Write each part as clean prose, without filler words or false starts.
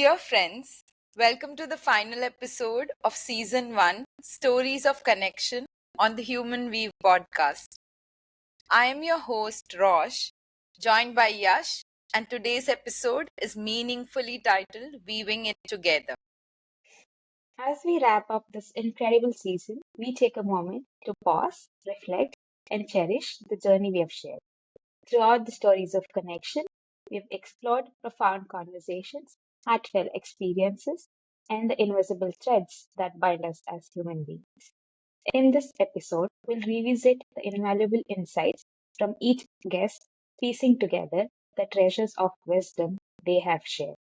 Dear friends, welcome to the final episode of Season 1 Stories of Connection on the Human Weave podcast. I am your host, Rosh, joined by Yash, and today's episode is meaningfully titled Weaving It Together. As we wrap up this incredible season, we take a moment to pause, reflect, and cherish the journey we have shared. Throughout the stories of connection, we've explored profound conversations, heartfelt experiences, and the invisible threads that bind us as human beings. In this episode, we'll revisit the invaluable insights from each guest, piecing together the treasures of wisdom they have shared.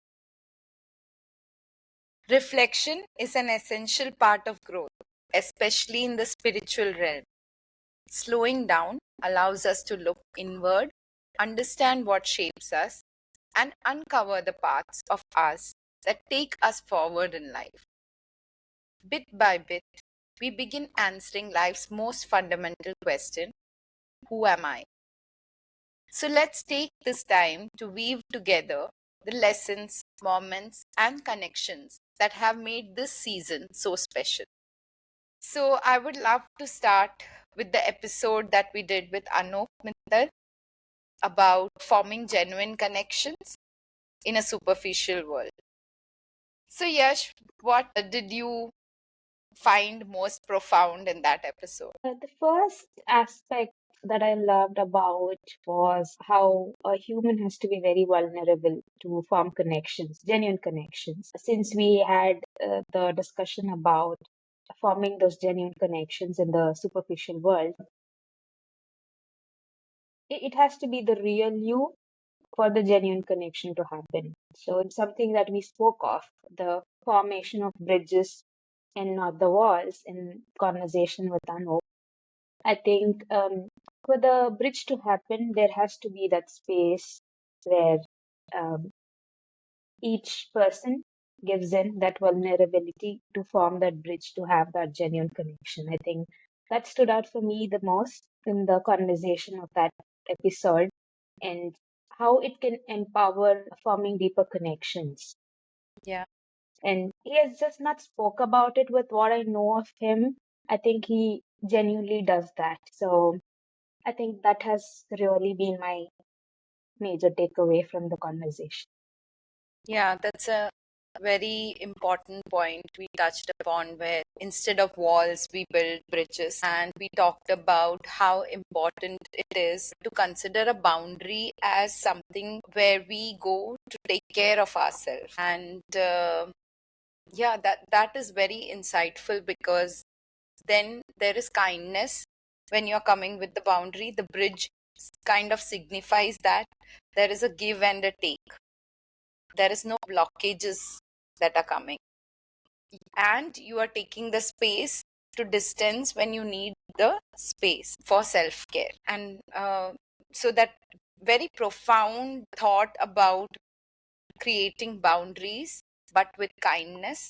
Reflection is an essential part of growth, especially in the spiritual realm. Slowing down allows us to look inward, understand what shapes us, and uncover the parts of us that take us forward in life. Bit by bit, we begin answering life's most fundamental question: who am I? So let's take this time to weave together the lessons, moments, and connections that have made this season so special. So I would love to start with the episode that we did with Anup Mittal about forming genuine connections in a superficial world. So, Yash, what did you find most profound in that episode? The first aspect that I loved about was how a human has to be very vulnerable to form connections, genuine connections. Since we had the discussion about forming those genuine connections in the superficial world, it has to be the real you for the genuine connection to happen. So it's something that we spoke of, the formation of bridges and not the walls in conversation with Anu. I think for the bridge to happen, there has to be that space where um, each person gives in that vulnerability to form that bridge to have that genuine connection. I think that stood out for me the most in the conversation of that episode and how it can empower forming deeper connections. Yeah. And he has just not spoke about it with what I know of him. I think he genuinely does that. So I think that has really been my major takeaway from the conversation. Yeah, that's a very important point we touched upon, where instead of walls, we build bridges. And we talked about how important it is to consider a boundary as something where we go to take care of ourselves. And yeah, that is very insightful, because then there is kindness when you're coming with the boundary. The bridge kind of signifies that there is a give and a take, there is no blockages that are coming, and you are taking the space to distance when you need the space for self care. And so that very profound thought about creating boundaries but with kindness,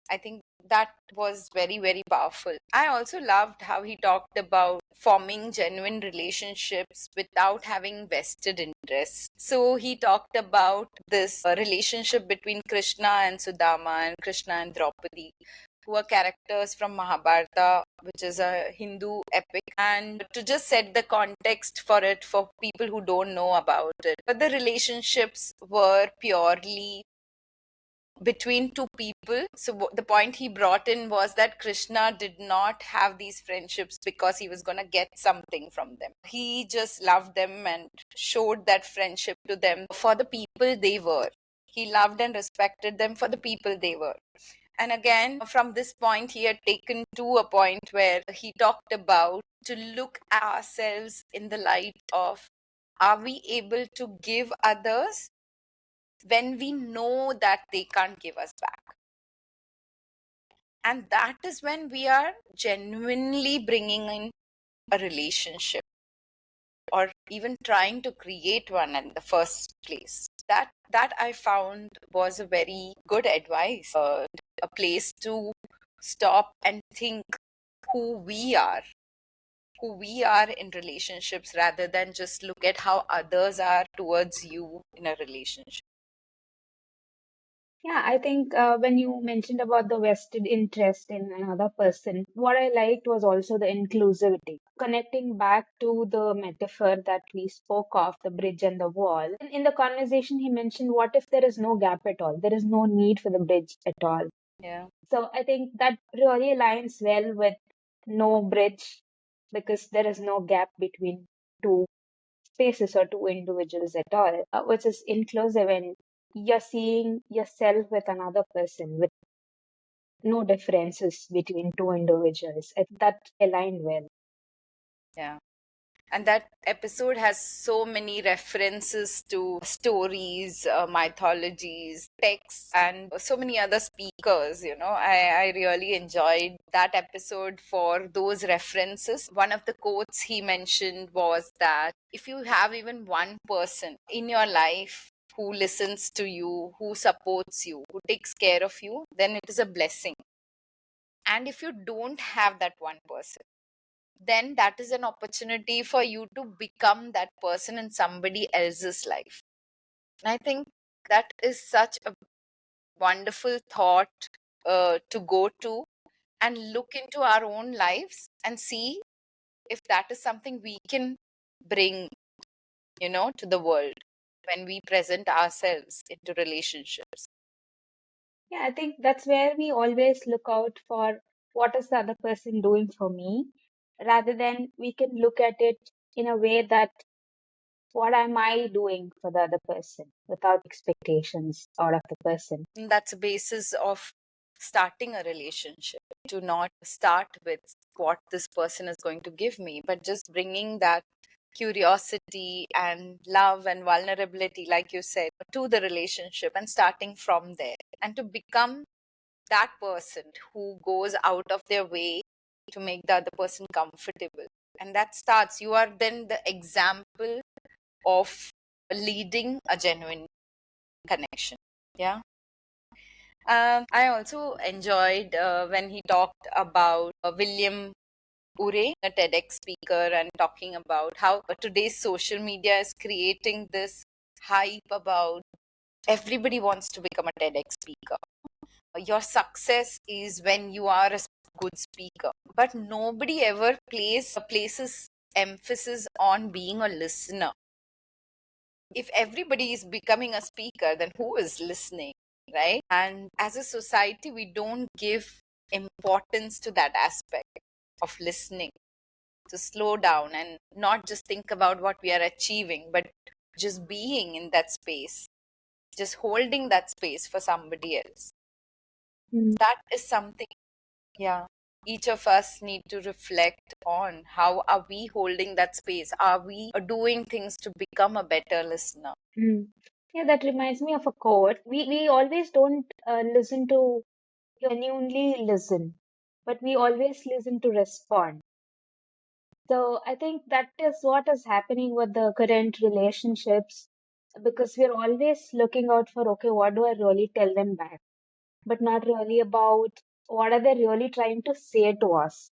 I think that was very, very powerful. I also loved how he talked about forming genuine relationships without having vested interests. So he talked about this relationship between Krishna and Sudama, and Krishna and Draupadi, who are characters from Mahabharata, which is a Hindu epic. And to just set the context for it for people who don't know about it, but the relationships were purely between two people. So the point he brought in was that Krishna did not have these friendships because he was going to get something from them. He just loved them and showed that friendship to them for the people they were. He loved and respected them for the people they were. And again, from this point, he had taken to a point where he talked about to look at ourselves in the light of, are we able to give others when we know that they can't give us back? And that is when we are genuinely bringing in a relationship, or even trying to create one in the first place. That I found was a very good advice, a place to stop and think who we are, who we are in relationships, rather than just look at how others are towards you in a relationship. Yeah, I think when you mentioned about the vested interest in another person, what I liked was also the inclusivity. Connecting back to the metaphor that we spoke of, the bridge and the wall. In the conversation, he mentioned, what if there is no gap at all? There is no need for the bridge at all. Yeah. So I think that really aligns well with no bridge because there is no gap between two spaces or two individuals at all, which is inclusive and you're seeing yourself with another person with no differences between two individuals. That aligned well. Yeah. And that episode has so many references to stories, mythologies, texts, and so many other speakers. I really enjoyed that episode for those references. One of the quotes he mentioned was that if you have even one person in your life who listens to you, who supports you, who takes care of you, then it is a blessing. And if you don't have that one person, then that is an opportunity for you to become that person in somebody else's life. And I think that is such a wonderful thought to go to and look into our own lives and see if that is something we can bring, to the world when we present ourselves into relationships. Yeah, I think that's where we always look out for what is the other person doing for me, rather than we can look at it in a way that what am I doing for the other person without expectations out of the person. And that's a basis of starting a relationship, to not start with what this person is going to give me, but just bringing that curiosity and love and vulnerability, like you said, to the relationship and starting from there, and to become that person who goes out of their way to make the other person comfortable. And that starts, you are then the example of leading a genuine connection. Yeah. I also enjoyed when he talked about William Ure, a TEDx speaker, and talking about how today's social media is creating this hype about everybody wants to become a TEDx speaker. Your success is when you are a good speaker, but nobody ever places emphasis on being a listener. If everybody is becoming a speaker, then who is listening, right? And as a society, we don't give importance to that aspect of listening, to slow down and not just think about what we are achieving, but just being in that space, just holding that space for somebody else. Mm, That is something, yeah, each of us need to reflect on. How are we holding that space? Are we doing things to become a better listener? mm. Yeah, that reminds me of a quote. We always don't listen to genuinely listen, but we always listen to respond. So I think that is what is happening with the current relationships because we're always looking out for, okay, what do I really tell them back? But not really about what are they really trying to say to us.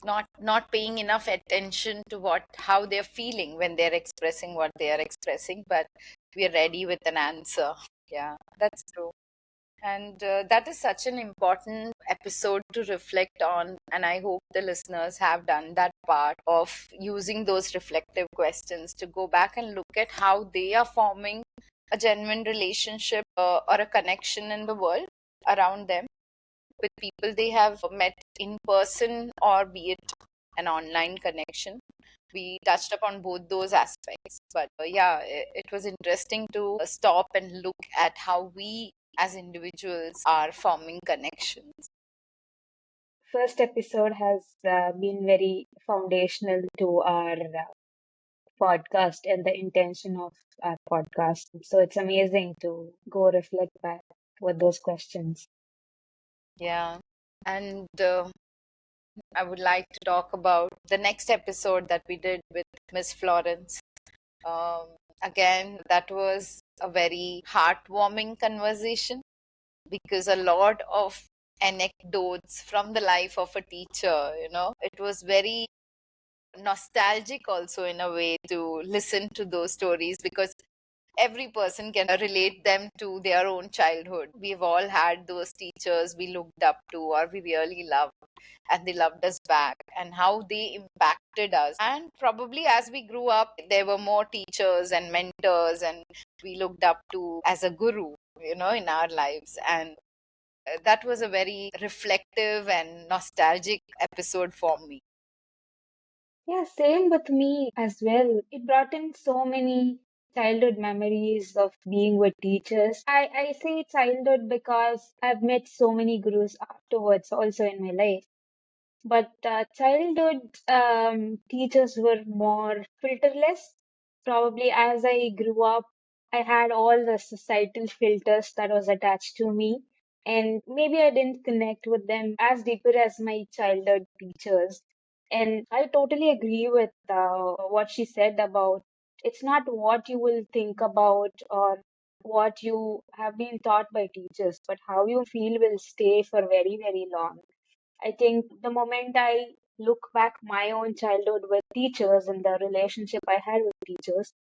Not paying enough attention to what how they're feeling when they're expressing what they are expressing, but we are ready with an answer. Yeah, that's true. And that is such an important episode to reflect on. And I hope the listeners have done that part of using those reflective questions to go back and look at how they are forming a genuine relationship or a connection in the world around them, with people they have met in person or be it an online connection. We touched upon both those aspects, but yeah, it was interesting to stop and look at how we as individuals are forming connections. First episode has been very foundational to our podcast and the intention of our podcast. So it's amazing to go reflect back with those questions. Yeah. And I would like to talk about the next episode that we did with Miss Florence. Um, Again, that was a very heartwarming conversation because a lot of anecdotes from the life of a teacher, it was very nostalgic also in a way to listen to those stories, because every person can relate them to their own childhood. We've all had those teachers we looked up to or we really loved, and they loved us back, and how they impacted us. And probably as we grew up, there were more teachers and mentors, and we looked up to as a guru, in our lives. And that was a very reflective and nostalgic episode for me. Yeah, same with me as well. It brought in so many childhood memories of being with teachers. I say childhood because I've met so many gurus afterwards also in my life. But childhood teachers were more filterless. Probably as I grew up, I had all the societal filters that was attached to me, and maybe I didn't connect with them as deeper as my childhood teachers. And I totally agree with what she said about it's not what you will think about or what you have been taught by teachers, but how you feel will stay for very, very long. I think the moment I look back my own childhood with teachers and the relationship I had with teachers,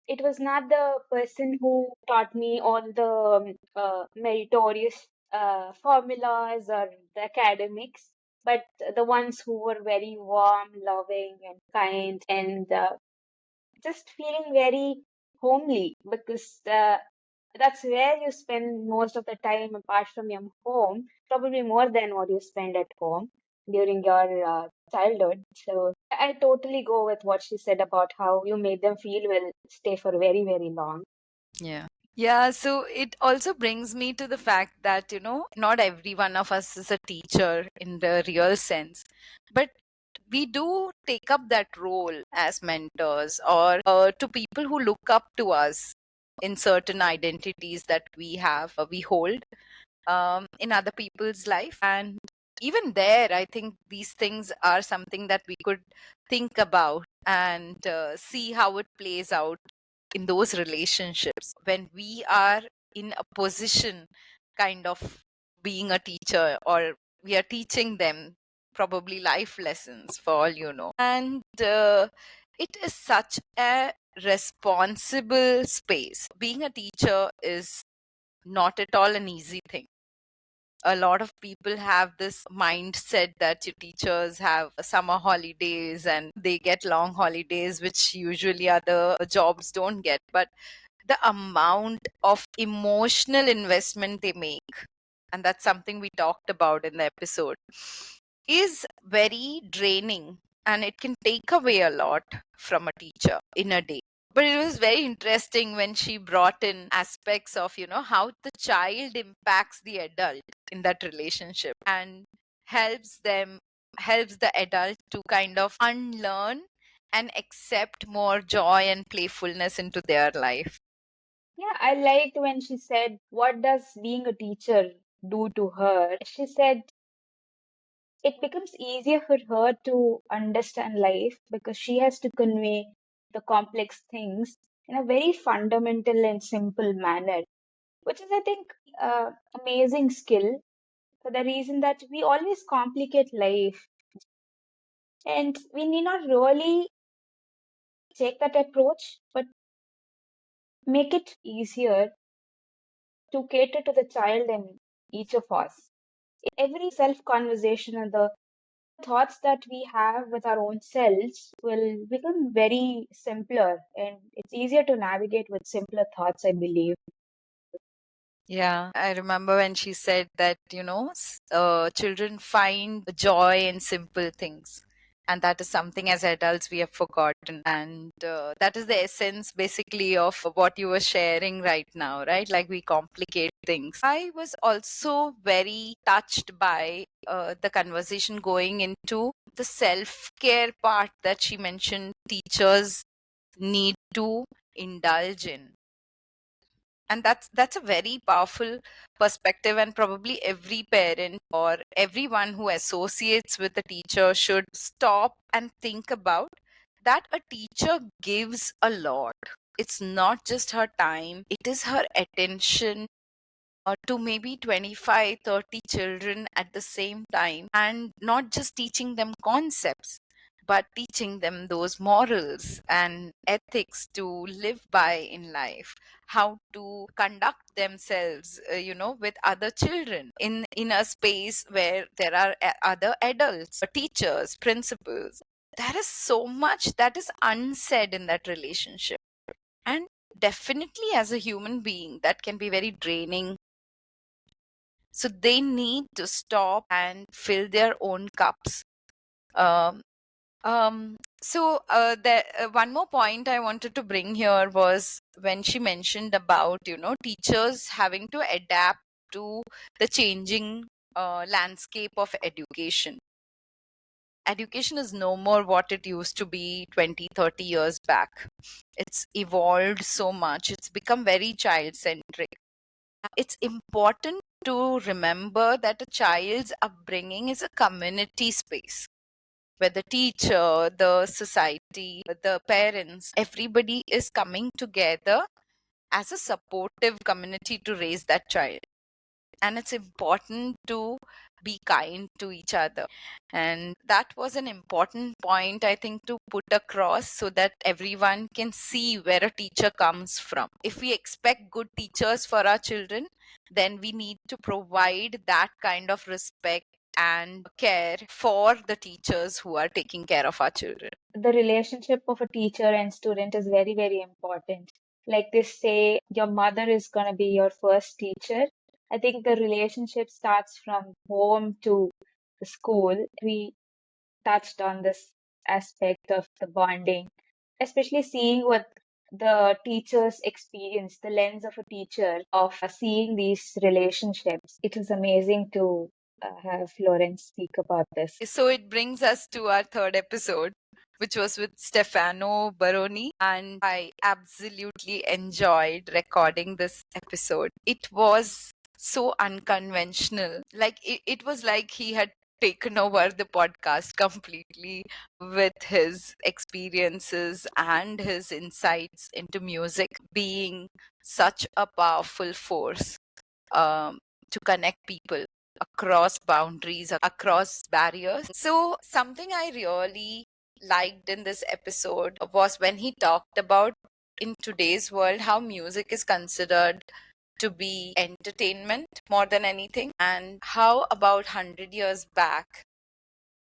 it was not the person who taught me all the meritorious formulas or the academics, but the ones who were very warm, loving, and kind, and just feeling very homely because that's where you spend most of the time apart from your home, probably more than what you spend at home during your childhood. So I totally go with what she said about how you made them feel will stay for very, very long. Yeah. Yeah, so it also brings me to the fact that, not every one of us is a teacher in the real sense, but we do take up that role as mentors or to people who look up to us in certain identities that we hold in other people's life. And even there, I think these things are something that we could think about and see how it plays out in those relationships when we are in a position kind of being a teacher, or we are teaching them probably life lessons for all you know. And it is such a responsible space. Being a teacher is not at all an easy thing. A lot of people have this mindset that your teachers have summer holidays and they get long holidays, which usually other jobs don't get. But the amount of emotional investment they make, and that's something we talked about in the episode, is very draining, and it can take away a lot from a teacher in a day. But it was very interesting when she brought in aspects of, how the child impacts the adult in that relationship and helps them, helps the adult to kind of unlearn and accept more joy and playfulness into their life. Yeah, I liked when she said, "What does being a teacher do to her?" She said, it becomes easier for her to understand life because she has to convey the complex things in a very fundamental and simple manner, which is, I think, amazing skill for the reason that we always complicate life and we need not really take that approach, but make it easier to cater to the child in each of us. Every self conversation and the thoughts that we have with our own selves will become very simpler and it's easier to navigate with simpler thoughts, I believe. Yeah, I remember when she said that, children find joy in simple things. And that is something as adults we have forgotten. And that is the essence basically of what you were sharing right now, right? Like we complicate things. I was also very touched by the conversation going into the self care part that she mentioned teachers need to indulge in. And that's a very powerful perspective, and probably every parent or everyone who associates with a teacher should stop and think about that. A teacher gives a lot. It's not just her time, it is her attention to maybe 25, 30 children at the same time, and not just teaching them concepts, but teaching them those morals and ethics to live by in life, how to conduct themselves, with other children in a space where there are other adults, teachers, principals. There is so much that is unsaid in that relationship. And definitely, as a human being, that can be very draining. So they need to stop and fill their own cups. Um, one more point I wanted to bring here was when she mentioned about, teachers having to adapt to the changing landscape of education. Education is no more what it used to be 20, 30 years back. It's evolved so much. It's become very child centric. It's important to remember that a child's upbringing is a community space where the teacher, the society, the parents, everybody is coming together as a supportive community to raise that child. And it's important to be kind to each other. And that was an important point, I think, to put across so that everyone can see where a teacher comes from. If we expect good teachers for our children, then we need to provide that kind of respect and care for the teachers who are taking care of our children. The relationship of a teacher and student is very, very important. Like they say, your mother is going to be your first teacher. I think the relationship starts from home to the school. We touched on this aspect of the bonding, especially seeing what the teachers experience, the lens of a teacher of seeing these relationships. It was amazing to have Florence speak about this. So it brings us to our third episode, which was with Stefano Baroni, and I absolutely enjoyed recording this episode. It was so unconventional. Like it was like he had taken over the podcast completely with his experiences and his insights into music being such a powerful force to connect people across boundaries, across barriers. So, something I really liked in this episode was when he talked about in today's world how music is considered to be entertainment more than anything, and how about 100 years back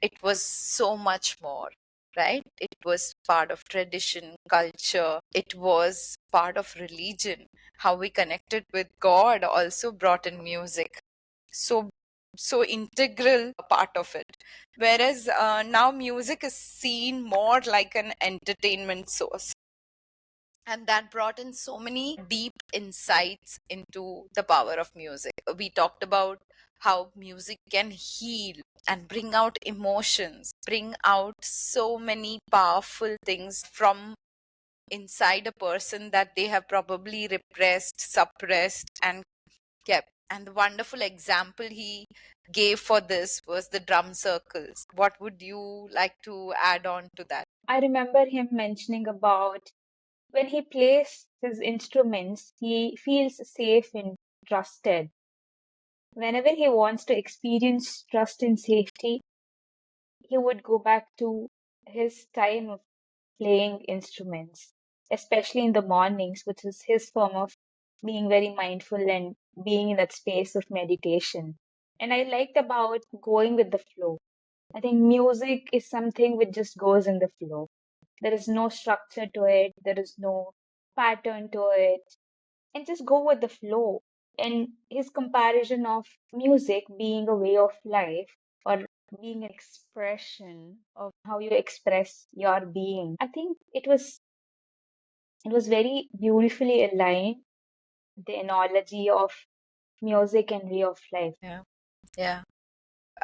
it was so much more, right? It was part of tradition, culture, it was part of religion. How we connected with God also brought in music. So, so integral a part of it. Whereas now music is seen more like an entertainment source. And that brought in so many deep insights into the power of music. We talked about how music can heal and bring out emotions, bring out so many powerful things from inside a person that they have probably repressed, suppressed, and kept. And the wonderful example he gave for this was the drum circles. What would you like to add on to that? I remember him mentioning about when he plays his instruments, he feels safe and trusted. Whenever he wants to experience trust and safety, he would go back to his time of playing instruments, especially in the mornings, which is his form of being very mindful and being in that space of meditation. And I liked about going with the flow. I think music is something which just goes in the flow. There is no structure to it, there is no pattern to it, and just go with the flow. And his comparison of music being a way of life or being an expression of how you express your being, I think it was very beautifully aligned, the analogy of music and way of life. Yeah. Yeah.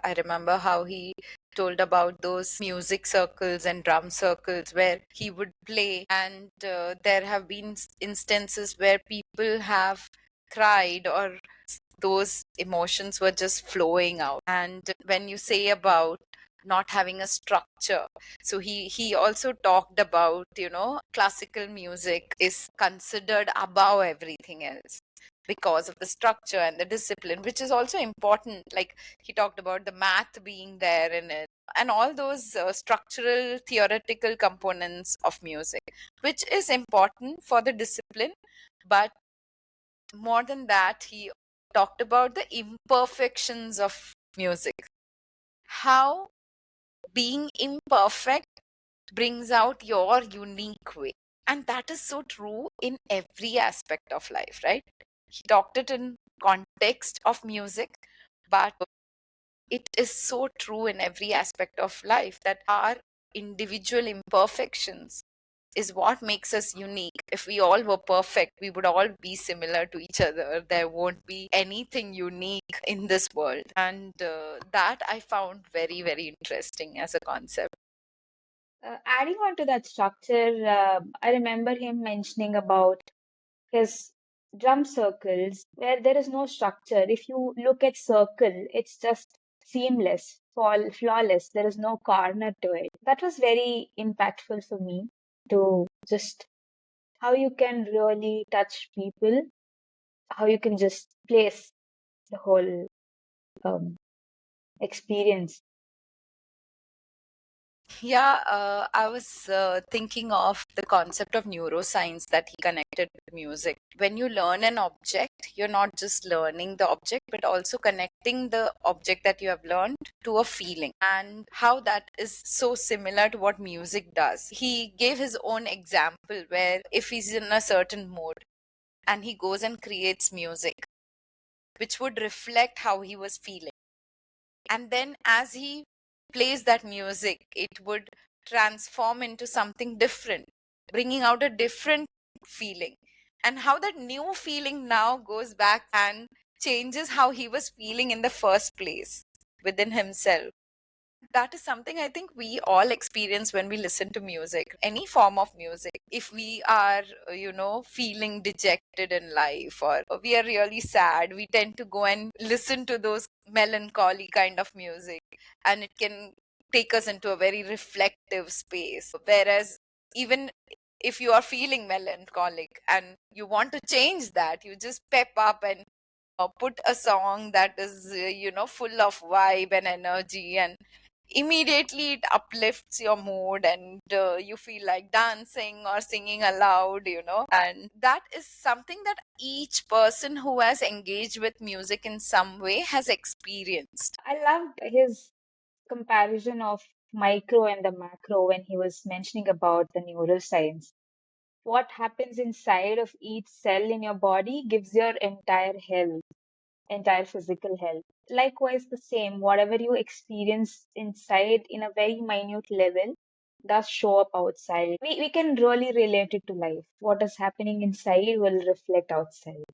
I remember how he told about those music circles and drum circles where he would play, and there have been instances where people have cried or those emotions were just flowing out. And when you say about not having a structure, so he also talked about, classical music is considered above everything else. because of the structure and the discipline, which is also important. Like he talked about the math being there in it and all those structural theoretical components of music, which is important for the discipline. But more than that, he talked about the imperfections of music, how being imperfect brings out your unique way. And that is so true in every aspect of life, right? He talked it in context of music, but it is so true in every aspect of life that our individual imperfections is what makes us unique. If we all were perfect, we would all be similar to each other. There won't be anything unique in this world. And that I found very, very interesting as a concept. Adding on to that structure, I remember him mentioning about his drum circles where there is no structure. If you look at circle, it's just seamless, flawless. There is no corner to it. That was very impactful for me to just how you can really touch people, how you can just place the whole um, experience. Yeah, I was thinking of the concept of neuroscience that he connected with music. When you learn an object, you're not just learning the object, but also connecting the object that you have learned to a feeling, and how that is so similar to what music does. He gave his own example where if he's in a certain mood and he goes and creates music, which would reflect how he was feeling, and then as he plays that music it would transform into something different, bringing out a different feeling, and how that new feeling now goes back and changes how he was feeling in the first place within himself. That is something I think we all experience when we listen to music, any form of music. If we are, feeling dejected in life or we are really sad, we tend to go and listen to those melancholy kind of music, and it can take us into a very reflective space. Whereas, even if you are feeling melancholic and you want to change that, you just pep up and put a song that is, full of vibe and energy, and immediately it uplifts your mood, and you feel like dancing or singing aloud, and that is something that each person who has engaged with music in some way has experienced. I loved his comparison of micro and the macro when he was mentioning about the neuroscience. What happens inside of each cell in your body gives your entire health, entire physical health. Likewise, the same, whatever you experience inside in a very minute level does show up outside. We can really relate it to life. What is happening inside will reflect outside.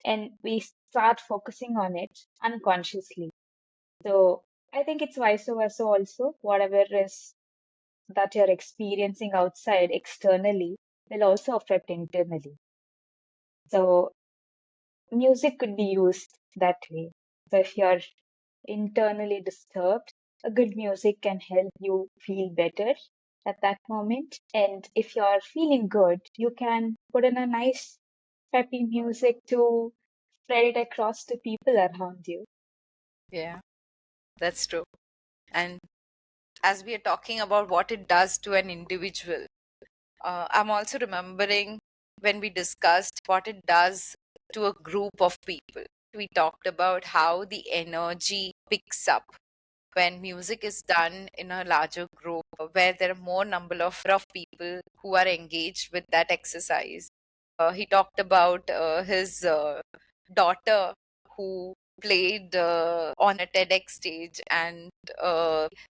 And we start focusing on it unconsciously. So I think it's vice versa also. Whatever is that you're experiencing outside externally will also affect internally. So music could be used that way. So if you're internally disturbed, a good music can help you feel better at that moment. And if you're feeling good, you can put in a nice peppy music to spread it across to people around you. Yeah, that's true. And as we are talking about what it does to an individual, I'm also remembering when we discussed what it does to a group of people. We talked about how the energy picks up when music is done in a larger group where there are more number of people who are engaged with that exercise. He talked about his daughter who played on a TEDx stage, and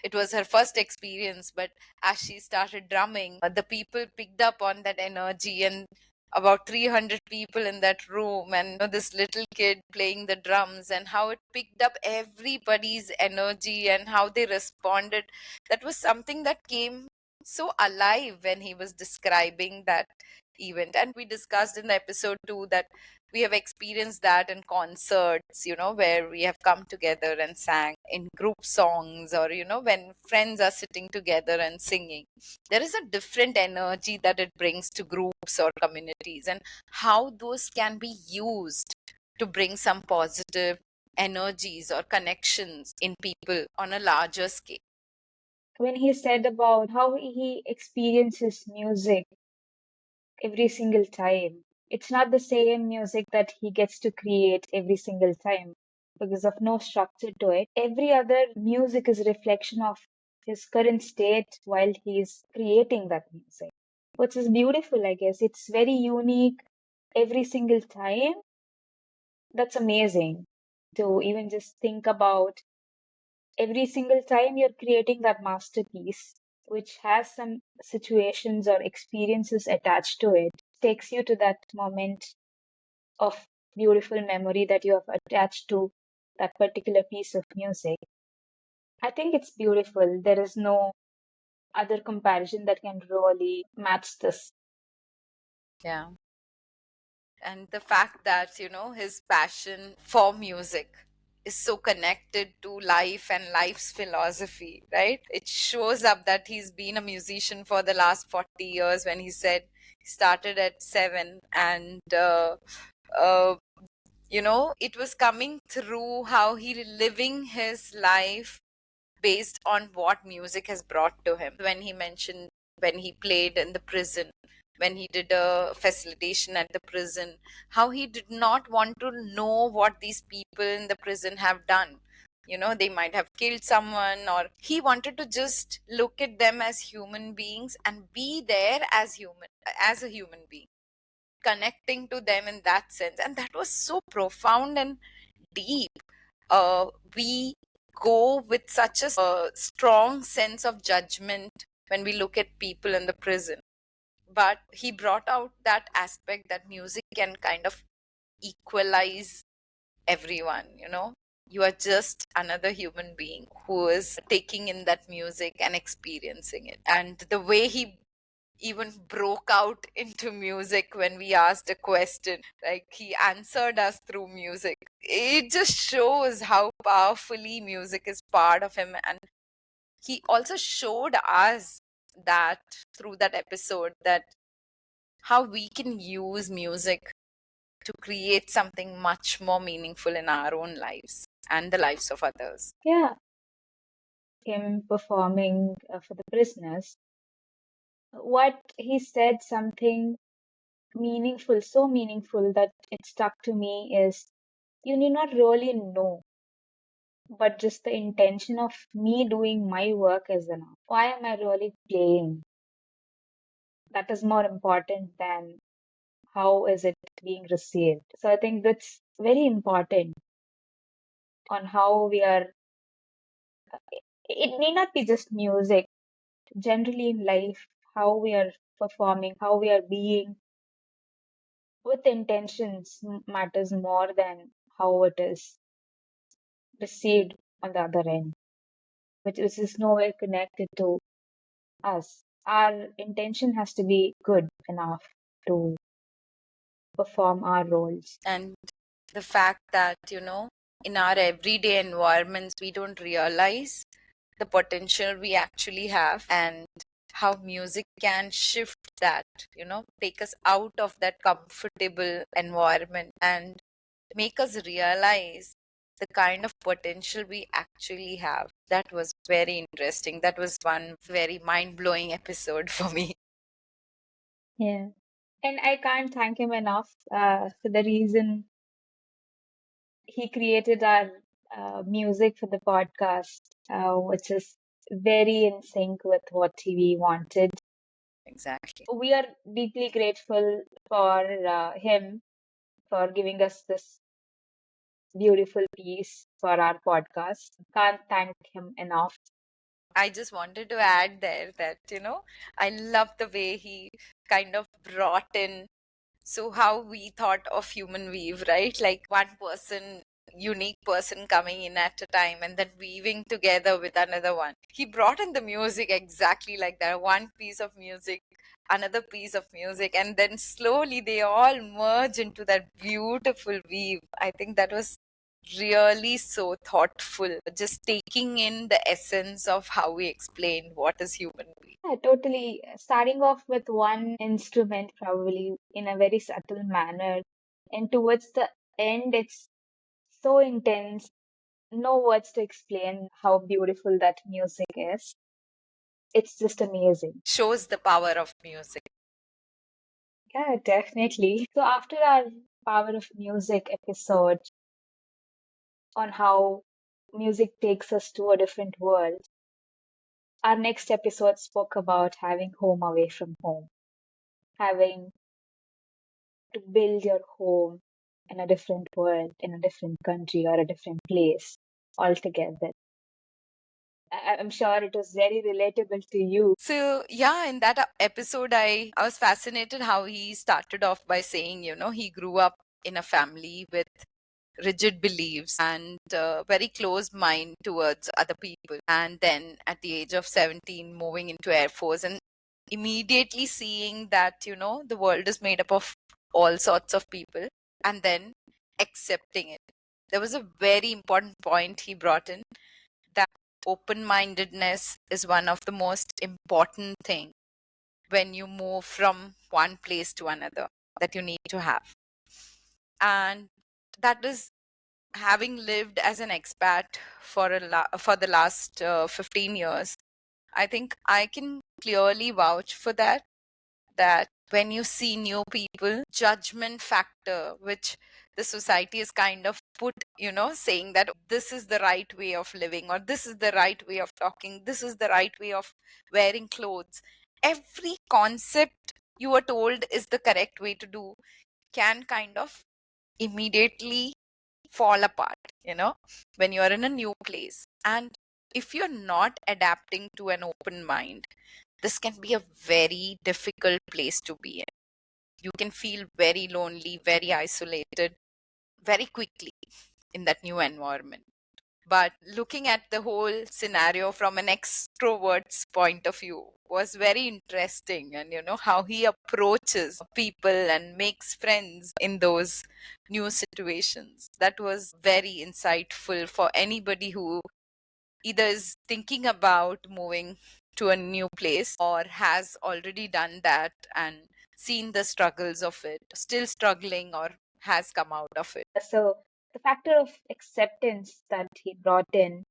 it was her first experience. But as she started drumming, the people picked up on that energy, and about 300 people in that room, and this little kid playing the drums, and how it picked up everybody's energy and how they responded. That was something that came so alive when he was describing that event. And we discussed in the episode too that we have experienced that in concerts, where we have come together and sang in group songs, or when friends are sitting together and singing. There is a different energy that it brings to groups or communities, and how those can be used to bring some positive energies or connections in people on a larger scale. When he said about how he experiences music every single time, it's not the same music that he gets to create every single time because of no structure to it. Every other music is a reflection of his current state while he's creating that music, which is beautiful, I guess. It's very unique every single time. That's amazing to even just think about every single time you're creating that masterpiece, which has some situations or experiences attached to it, takes you to that moment of beautiful memory that you have attached to that particular piece of music. I think it's beautiful. There is no other comparison that can really match this. Yeah. And the fact that, his passion for music is so connected to life and life's philosophy, right? It shows up that he's been a musician for the last 40 years, when he said he started at 7. And uh, it was coming through how he living his life based on what music has brought to him. When he mentioned when he played in the prison, when he did a facilitation at the prison, how he did not want to know what these people in the prison have done. They might have killed someone, or he wanted to just look at them as human beings and be there as a human being, connecting to them in that sense. And that was so profound and deep. We go with such a strong sense of judgment when we look at people in the prison. But he brought out that aspect that music can kind of equalize everyone. You are just another human being who is taking in that music and experiencing it. And the way he even broke out into music when we asked a question, like he answered us through music. It just shows how powerfully music is part of him. And he also showed us that through that episode, that how we can use music to create something much more meaningful in our own lives and the lives of others. Yeah, him performing for the prisoners. What he said, something meaningful, so meaningful that it stuck to me, is you need not really know, but just the intention of me doing my work is enough. Why am I really playing? That is more important than how is it being received. So I think that's very important on how we are. It may not be just music, generally in life, how we are performing, how we are being with intentions matters more than how it is received on the other end, which is nowhere connected to us. Our intention has to be good enough to perform our roles. And the fact that, in our everyday environments, we don't realize the potential we actually have, and how music can shift that, take us out of that comfortable environment and make us realize the kind of potential we actually have. That was very interesting. That was one very mind blowing episode for me. Yeah. And I can't thank him enough for the reason he created our music for the podcast, which is very in sync with what we wanted. Exactly. We are deeply grateful for him for giving us this beautiful piece for our podcast. Can't thank him enough. I just wanted to add there that, I love the way he kind of brought in, so how we thought of human weave, right? Like one person unique person coming in at a time and then weaving together with another one. He brought in the music exactly like that, one piece of music, another piece of music, and then slowly they all merge into that beautiful weave. I think that was really so thoughtful, just taking in the essence of how we explain what is human being. Yeah, totally. Starting off with one instrument, probably in a very subtle manner, and towards the end, it's so intense. No words to explain how beautiful that music is. It's just amazing. Shows the power of music. Yeah, definitely. So after our Power of Music episode on how music takes us to a different world, our next episode spoke about having home away from home, having to build your home in a different world, in a different country or a different place altogether. I'm sure it was very relatable to you. So yeah, in that episode, I was fascinated how he started off by saying, he grew up in a family with rigid beliefs and very closed mind towards other people, and then at the age of 17 moving into Air Force and immediately seeing that the world is made up of all sorts of people, and then accepting it. There was a very important point he brought in, that open mindedness is one of the most important things when you move from one place to another, that you need to have. And that is, having lived as an expat for the last 15 years, I think I can clearly vouch for that, that when you see new people, judgment factor which the society is kind of put, saying that this is the right way of living, or this is the right way of talking, this is the right way of wearing clothes, every concept you are told is the correct way to do, can kind of immediately fall apart, when you are in a new place. And if you're not adapting to an open mind, this can be a very difficult place to be in. You can feel very lonely, very isolated very quickly in that new environment. But looking at the whole scenario from an extrovert's point of view was very interesting. And how he approaches people and makes friends in those new situations. That was very insightful for anybody who either is thinking about moving to a new place or has already done that and seen the struggles of it, still struggling, or has come out of it. So the factor of acceptance that he brought in,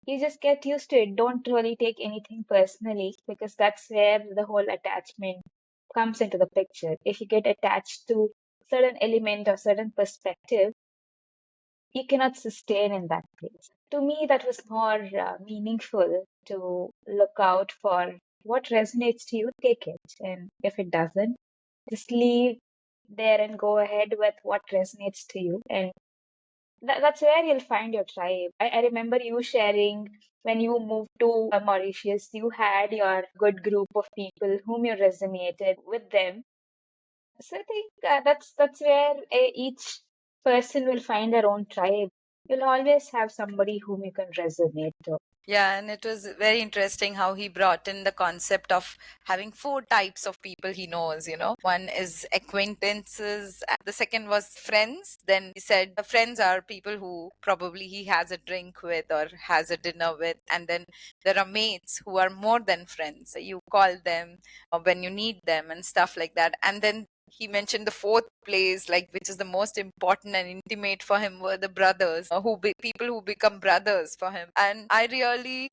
you just get used to it. Don't really take anything personally because that's where the whole attachment comes into the picture. If you get attached to certain element or certain perspective, you cannot sustain in that place. To me, that was more meaningful to look out for what resonates to you, take it. And if it doesn't, just leave there and go ahead with what resonates to you. And that's where you'll find your tribe. I remember you sharing when you moved to Mauritius, you had your good group of people whom you resonated with them. So I think that's where each person will find their own tribe. You'll always have somebody whom you can resonate to. Yeah, and it was very interesting how he brought in the concept of having four types of people he knows. One is acquaintances, the second was friends. Then he said friends are people who probably he has a drink with or has a dinner with. And then there are mates who are more than friends. You call them when you need them and stuff like that. And then he mentioned the fourth place, like, which is the most important and intimate for him, were the brothers, people who become brothers for him. And I really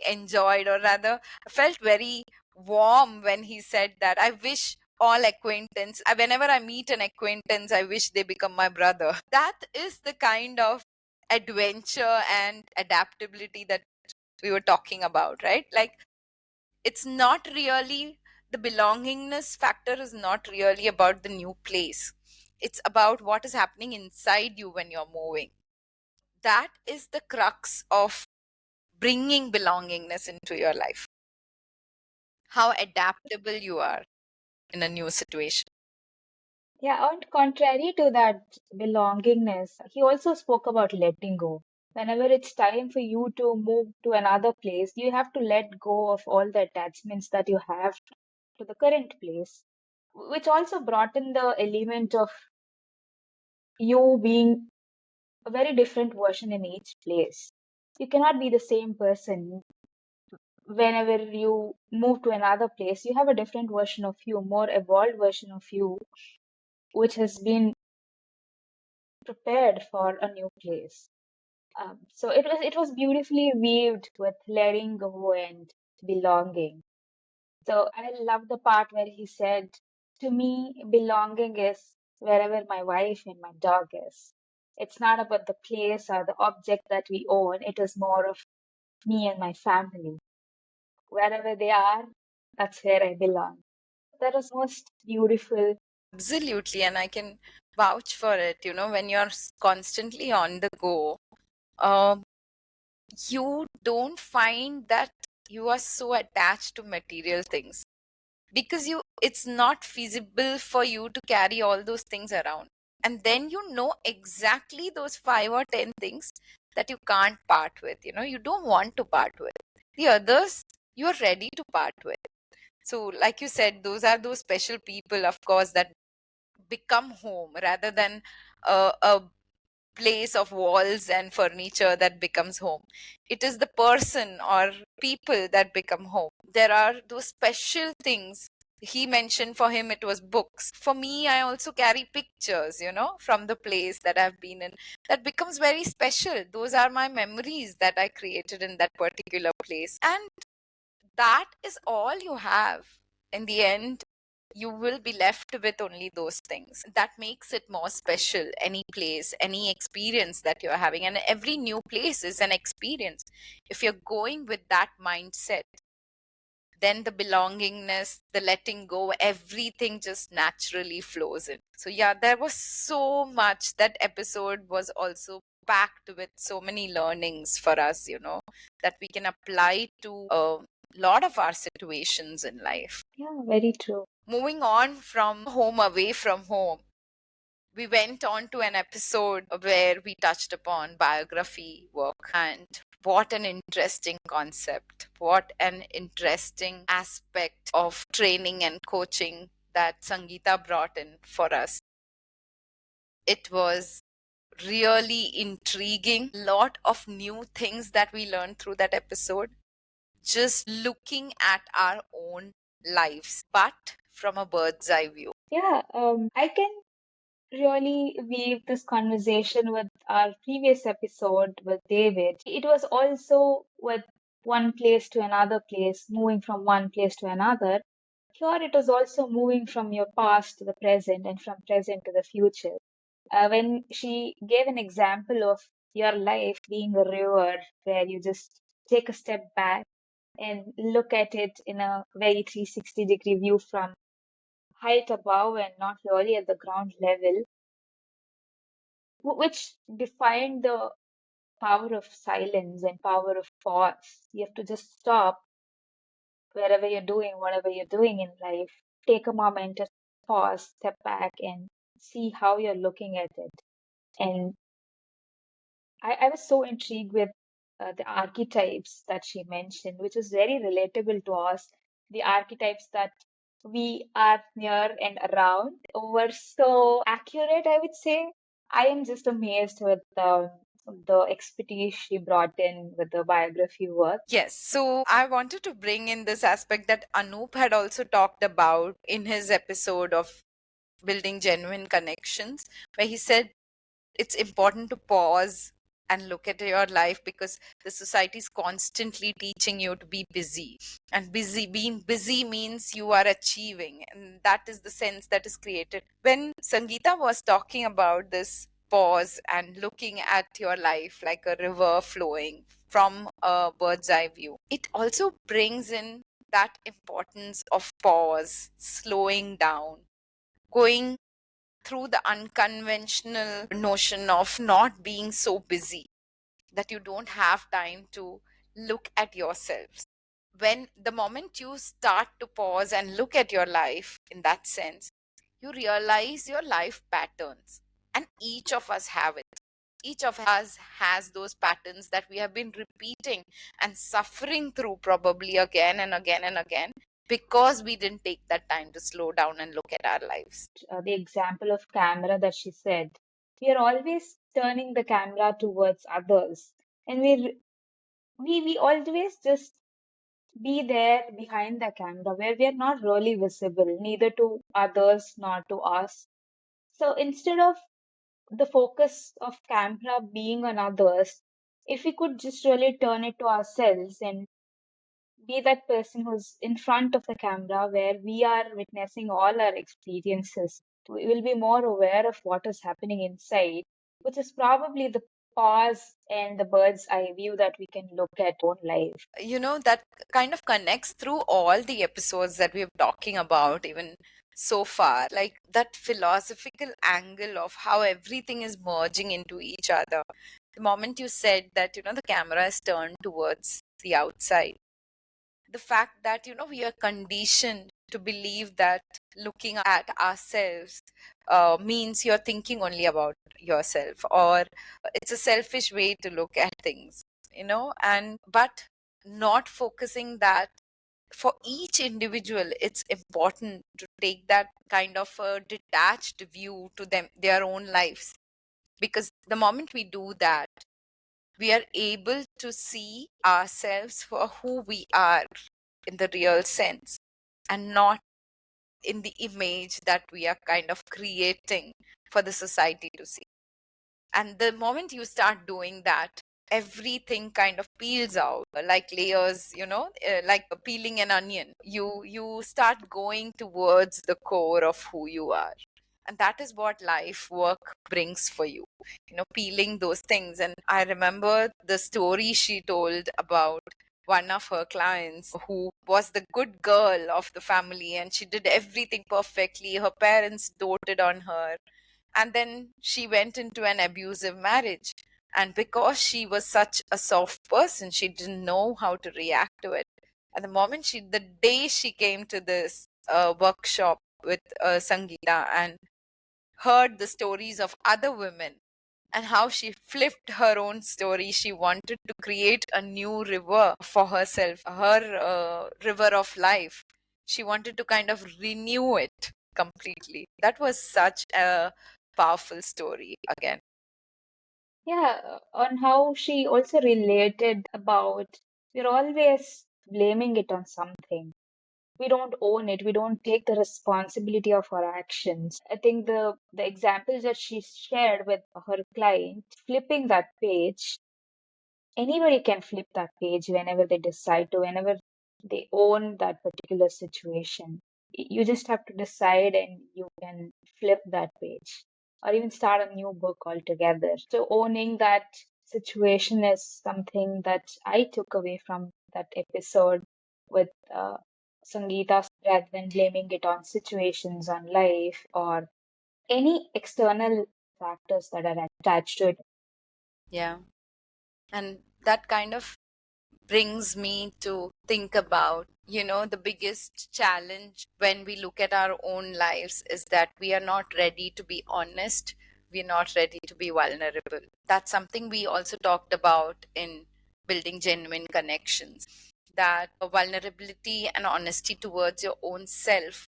enjoyed, or rather felt very warm when he said that I wish all acquaintance whenever I meet an acquaintance, I wish they become my brother. That is the kind of adventure and adaptability that we were talking about, right? Like, it's not really, the belongingness factor is not really about the new place. It's about what is happening inside you when you're moving. That is the crux of bringing belongingness into your life. How adaptable you are in a new situation. Yeah, and contrary to that belongingness, he also spoke about letting go. Whenever it's time for you to move to another place, you have to let go of all the attachments that you have to the current place, which also brought in the element of you being a very different version in each place. You cannot be the same person whenever you move to another place. You have a different version of you, more evolved version of you, which has been prepared for a new place. So it was beautifully weaved with letting go and belonging. So I love the part where he said, "To me, belonging is wherever my wife and my dog is. It's not about the place or the object that we own. It is more of me and my family. Wherever they are, that's where I belong." That was most beautiful. Absolutely, and I can vouch for it. When you're constantly on the go, um, you don't find that you are so attached to material things, because it's not feasible for you to carry all those things around. And then exactly those 5 or 10 things that you can't part with. You don't want to part with. The others, you're ready to part with. So, like you said, those are those special people, of course, that become home rather than a place of walls and furniture that becomes home. It is the person or people that become home. There are those special things. He mentioned for him it was books. For me, I also carry pictures, from the place that I've been in. That becomes very special. Those are my memories that I created in that particular place. And that is all you have. In the end, you will be left with only those things. That makes it more special. Any place, any experience that you're having, and every new place is an experience. If you're going with that mindset, then the belongingness, the letting go, everything just naturally flows in. So, yeah, there was so much. That episode was also packed with so many learnings for us, that we can apply to a lot of our situations in life. Yeah, very true. Moving on from home away from home, we went on to an episode where we touched upon biography work. And what an interesting concept, what an interesting aspect of training and coaching that Sangeeta brought in for us. It was really intriguing. Lot of new things that we learned through that episode, just looking at our own lives, but from a bird's eye view. Yeah, I can really weave this conversation with our previous episode with David. It was also with one place to another place, moving from one place to another. Here it is also moving from your past to the present and from present to the future. When she gave an example of your life being a river where you just take a step back and look at it in a very 360-degree view from height above and not really at the ground level, which defined the power of silence and power of pause. You have to just stop wherever you're doing, whatever you're doing in life. Take a moment to pause, step back, and see how you're looking at it. And I was so intrigued with the archetypes that she mentioned, which is very relatable to us. The archetypes that we are near and around were so accurate, I would say. I am just amazed with the expertise she brought in with the biography work. Yes, so I wanted to bring in this aspect that Anoop had also talked about in his episode of building genuine connections, where he said it's important to pause and look at your life, because the society is constantly teaching you to be busy. And being busy means you are achieving, and that is the sense that is created when Sangeeta was talking about this pause and looking at your life like a river flowing from a bird's eye view. It also brings in that importance of pause, slowing down, going through the unconventional notion of not being so busy that you don't have time to look at yourselves. When the moment you start to pause and look at your life in that sense, you realize your life patterns. And each of us have it. Each of us has those patterns that we have been repeating and suffering through probably again and again and again, because we didn't take that time to slow down and look at our lives. The example of camera that she said, we are always turning the camera towards others, and we always just be there behind the camera where we are not really visible, neither to others nor to us. So instead of the focus of camera being on others, if we could just really turn it to ourselves and be that person who's in front of the camera where we are witnessing all our experiences, we will be more aware of what is happening inside, which is probably the pause and the bird's eye view that we can look at own life. That kind of connects through all the episodes that we're talking about, even so far, like that philosophical angle of how everything is merging into each other. The moment you said that, the camera is turned towards the outside, the fact that, we are conditioned to believe that looking at ourselves means you're thinking only about yourself, or it's a selfish way to look at things, and but not focusing that for each individual it's important to take that kind of a detached view to their own lives, because the moment we do that, we are able to see ourselves for who we are in the real sense, and not in the image that we are kind of creating for the society to see. And the moment you start doing that, everything kind of peels out like layers, like peeling an onion. You start going towards the core of who you are. And that is what life work brings for you, peeling those things. And I remember the story she told about one of her clients who was the good girl of the family, and she did everything perfectly. Her parents doted on her, and then she went into an abusive marriage. And because she was such a soft person, she didn't know how to react to it. And the day she came to this workshop with Sangeeta and heard the stories of other women and how she flipped her own story, she wanted to create a new river for herself, her river of life. She wanted to kind of renew it completely. That was such a powerful story again. Yeah, on how she also related about we're always blaming it on something. We don't own it. We don't take the responsibility of our actions. I think the examples that she shared with her client, flipping that page, anybody can flip that page whenever they decide to, whenever they own that particular situation. You just have to decide and you can flip that page or even start a new book altogether. So, owning that situation is something that I took away from that episode with Sangeeta, rather than blaming it on situations, on life, or any external factors that are attached to it. Yeah. And that kind of brings me to think about, the biggest challenge when we look at our own lives is that we are not ready to be honest. We're not ready to be vulnerable. That's something we also talked about in building genuine connections. That vulnerability and honesty towards your own self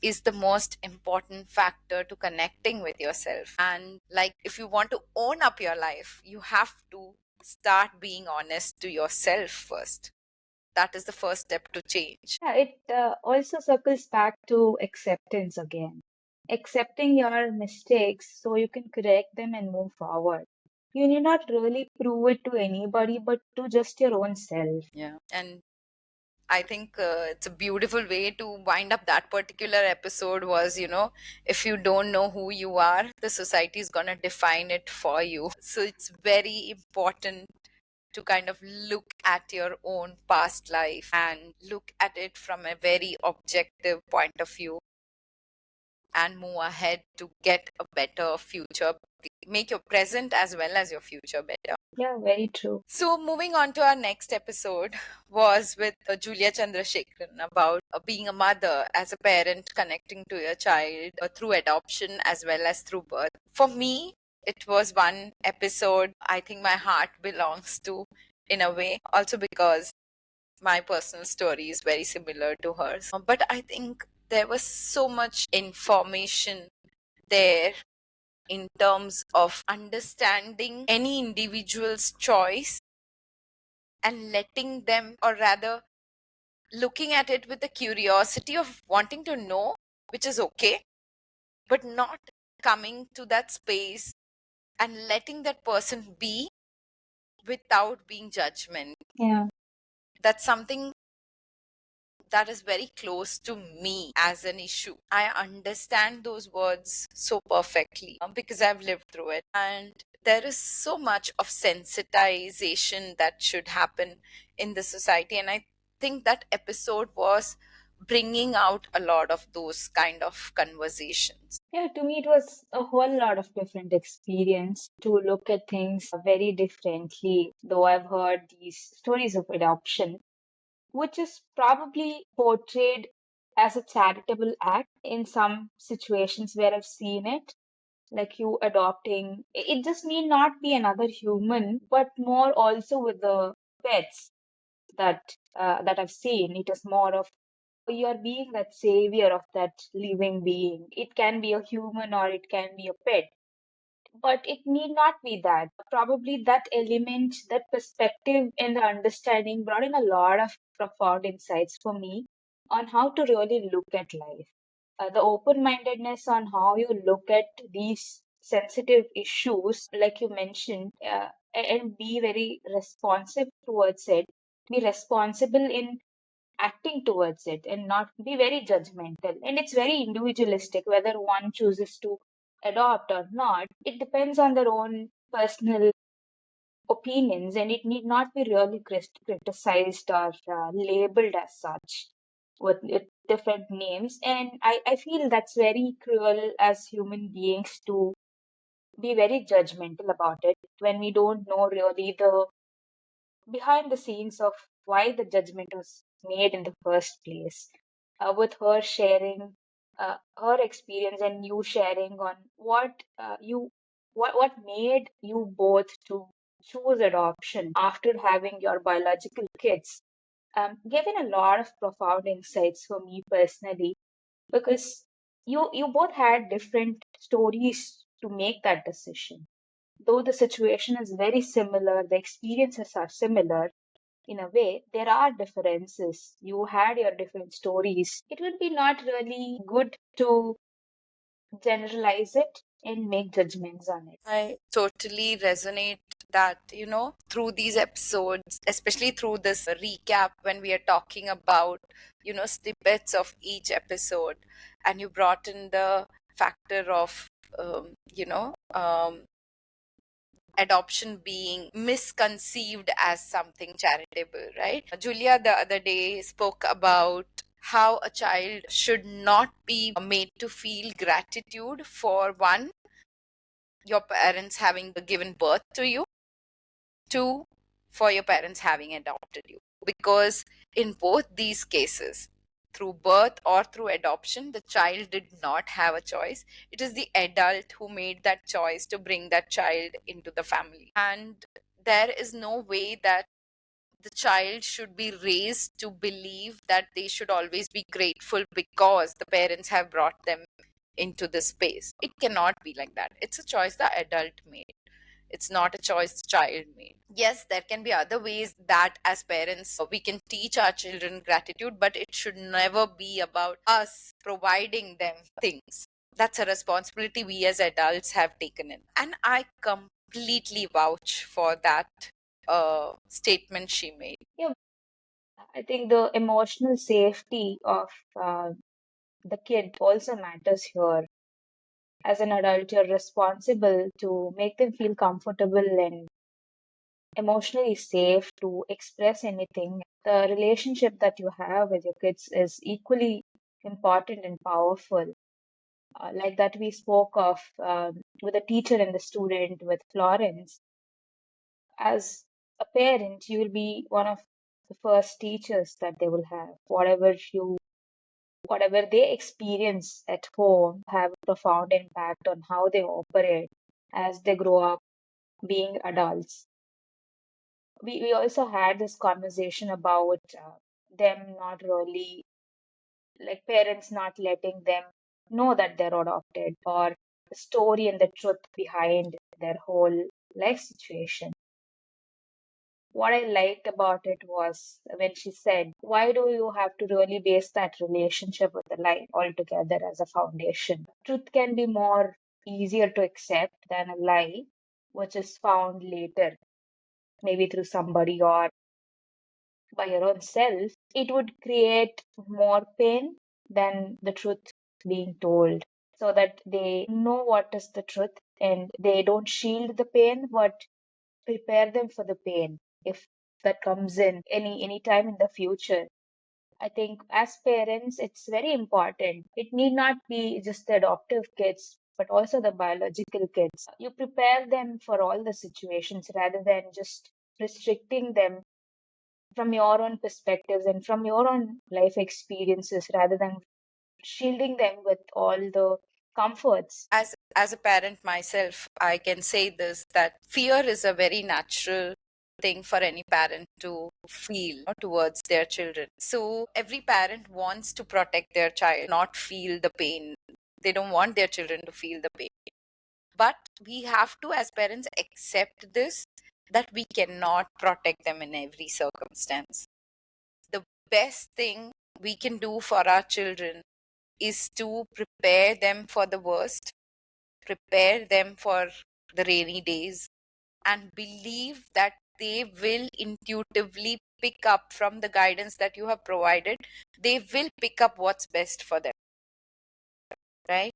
is the most important factor to connecting with yourself. And like, if you want to own up your life, you have to start being honest to yourself first. That is the first step to change. Yeah, it also circles back to acceptance again. Accepting your mistakes so you can correct them and move forward. You need not really prove it to anybody, but to just your own self. Yeah. And I think it's a beautiful way to wind up that particular episode was, if you don't know who you are, the society is going to define it for you. So it's very important to kind of look at your own past life and look at it from a very objective point of view and move ahead to get a better future make your present as well as your future better. Yeah, very true. So, moving on to our next episode was with Julia Chandrasekharan about being a mother as a parent connecting to your child through adoption as well as through birth. For me, it was one episode I think my heart belongs to in a way, also because my personal story is very similar to hers. But I think there was so much information there in terms of understanding any individual's choice and letting them, or rather, looking at it with the curiosity of wanting to know, which is okay, but not coming to that space and letting that person be without being judgment. Yeah. That's something that is very close to me as an issue. I understand those words so perfectly because I've lived through it. And there is so much of sensitization that should happen in the society. And I think that episode was bringing out a lot of those kind of conversations. Yeah, to me, it was a whole lot of different experience to look at things very differently. Though I've heard these stories of adoption, which is probably portrayed as a charitable act in some situations where I've seen it, like you adopting. It just need not be another human, but more also with the pets that I've seen. It is more of you're being that savior of that living being. It can be a human or it can be a pet, but it need not be that. Probably that element, that perspective and the understanding brought in a lot of profound insights for me on how to really look at life. The open mindedness on how you look at these sensitive issues, like you mentioned, and be very responsive towards it, be responsible in acting towards it and not be very judgmental. And it's very individualistic whether one chooses to adopt or not. It depends on their own personal opinions, and it need not be really criticized or labeled as such with different names. And I feel that's very cruel as human beings to be very judgmental about it when we don't know really the behind the scenes of why the judgment was made in the first place. With her sharing her experience and you sharing on what made you both to choose adoption after having your biological kids, given a lot of profound insights for me personally, because you both had different stories to make that decision. Though the situation is very similar, the experiences are similar, in a way, there are differences. You had your different stories. It would be not really good to generalize it and make judgments on it. I totally resonate that, through these episodes, especially through this recap when we are talking about, snippets of each episode, and you brought in the factor of, adoption being misconceived as something charitable, right? Julia the other day spoke about how a child should not be made to feel gratitude for one, your parents having given birth to you, two, for your parents having adopted you. Because in both these cases, through birth or through adoption, the child did not have a choice. It is the adult who made that choice to bring that child into the family. And there is no way that the child should be raised to believe that they should always be grateful because the parents have brought them into this space. It cannot be like that. It's a choice the adult made. It's not a choice the child made. Yes, there can be other ways that as parents we can teach our children gratitude, but it should never be about us providing them things. That's a responsibility we as adults have taken in. And I completely vouch for that statement she made. Yeah, I think the emotional safety of uh, the kid also matters here. As an adult, you're responsible to make them feel comfortable and emotionally safe to express anything. The relationship that you have with your kids is equally important and powerful. Like that we spoke of with the teacher and the student, with Florence. As a parent, you will be one of the first teachers that they will have. Whatever they experience at home have a profound impact on how they operate as they grow up being adults. We also had this conversation about them not really, like parents not letting them know that they're adopted, or the story and the truth behind their whole life situation. What I liked about it was when she said, why do you have to really base that relationship with a lie altogether as a foundation? Truth can be more easier to accept than a lie, which is found later, maybe through somebody or by your own self. It would create more pain than the truth being told, so that they know what is the truth and they don't shield the pain, but prepare them for the pain if that comes in any time in the future. I think as parents, it's very important. It need not be just the adoptive kids, but also the biological kids. You prepare them for all the situations rather than just restricting them from your own perspectives and from your own life experiences, rather than shielding them with all the comforts. As a parent myself, I can say this, that fear is a very natural thing for any parent to feel towards their children. So every parent wants to protect their child, not feel the pain. They don't want their children to feel the pain. But we have to, as parents, accept this, that we cannot protect them in every circumstance. The best thing we can do for our children is to prepare them for the worst, prepare them for the rainy days, and believe that they will intuitively pick up from the guidance that you have provided. They will pick up what's best for them, right?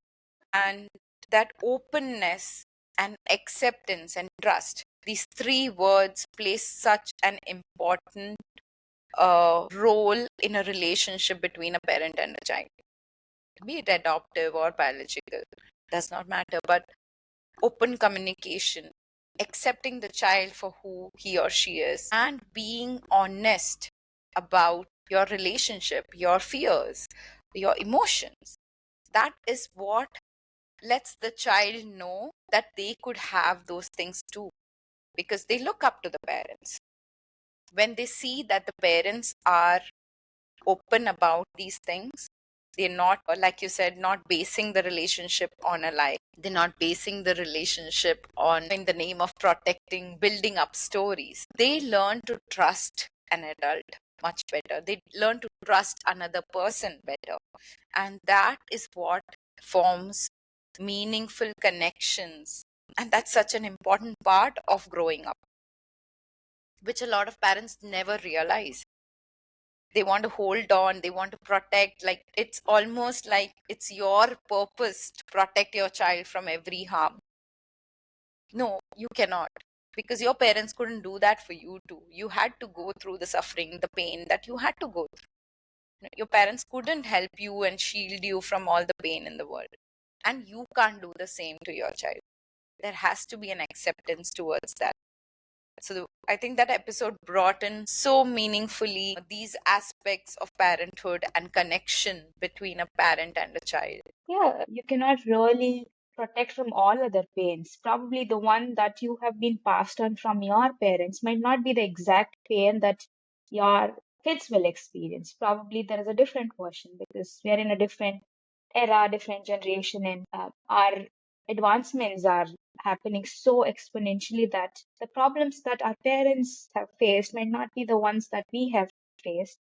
And that openness and acceptance and trust, these three words play such an important role in a relationship between a parent and a child, be it adoptive or biological, does not matter. But open communication, accepting the child for who he or she is, and being honest about your relationship, your fears, your emotions. That is what lets the child know that they could have those things too, because they look up to the parents. When they see that the parents are open about these things, they're not, like you said, not basing the relationship on a lie. They're not basing the relationship on, in the name of protecting, building up stories. They learn to trust an adult much better. They learn to trust another person better. And that is what forms meaningful connections. And that's such an important part of growing up, which a lot of parents never realize. They want to hold on, they want to protect, like it's almost like it's your purpose to protect your child from every harm. No, you cannot, because your parents couldn't do that for you too. You had to go through the suffering, the pain that you had to go through. Your parents couldn't help you and shield you from all the pain in the world, and you can't do the same to your child. There has to be an acceptance towards that. So I think that episode brought in so meaningfully these aspects of parenthood and connection between a parent and a child. Yeah, you cannot really protect from all other pains. Probably the one that you have been passed on from your parents might not be the exact pain that your kids will experience. Probably there is a different version because we are in a different era, different generation, and our advancements are happening so exponentially that the problems that our parents have faced might not be the ones that we have faced,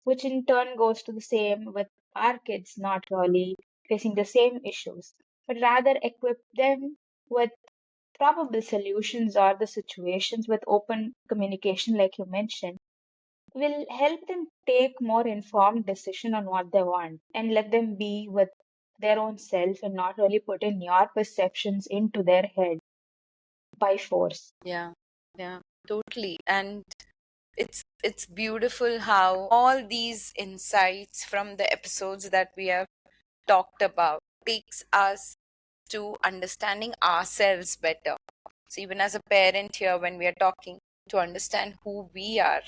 which in turn goes to the same with our kids not really facing the same issues, but rather equip them with probable solutions or the situations with open communication, like you mentioned, will help them take more informed decision on what they want and let them be with their own self and not really put in your perceptions into their head by force. Yeah, yeah, totally. And it's beautiful how all these insights from the episodes that we have talked about takes us to understanding ourselves better. So, even as a parent here, when we are talking, to understand who we are,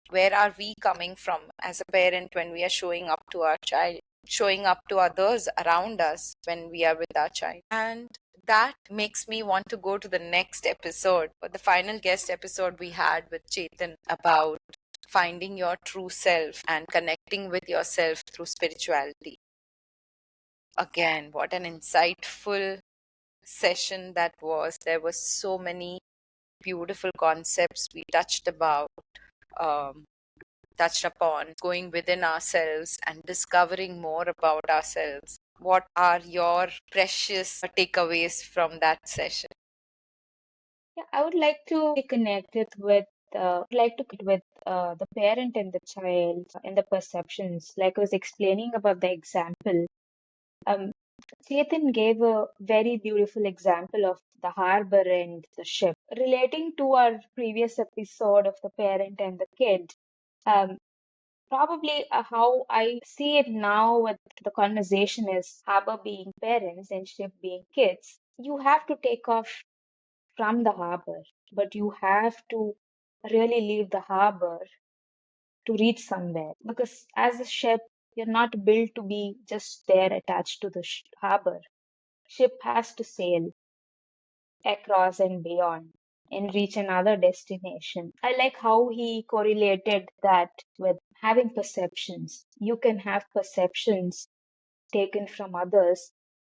where are we coming from as a parent when we are showing up to our child, showing up to others around us when we are with our child. And that makes me want to go to the next episode, the final guest episode we had with Chetan about finding your true self and connecting with yourself through spirituality. Again, what an insightful session that was. There were so many beautiful concepts we um, touched upon, going within ourselves and discovering more about ourselves. What are your precious takeaways from that session? Yeah, I would like to connect it with the parent and the child and the perceptions. Like I was explaining about the example, um, Chetan gave a very beautiful example of the harbor and the ship. Relating to our previous episode of the parent and the kid, um, probably how I see it now with the conversation is harbor being parents and ship being kids. You have to take off from the harbor, but you have to really leave the harbor to reach somewhere. Because as a ship, you're not built to be just there attached to the harbor. Ship has to sail across and beyond and reach another destination. I like how he correlated that with having perceptions. You can have perceptions taken from others,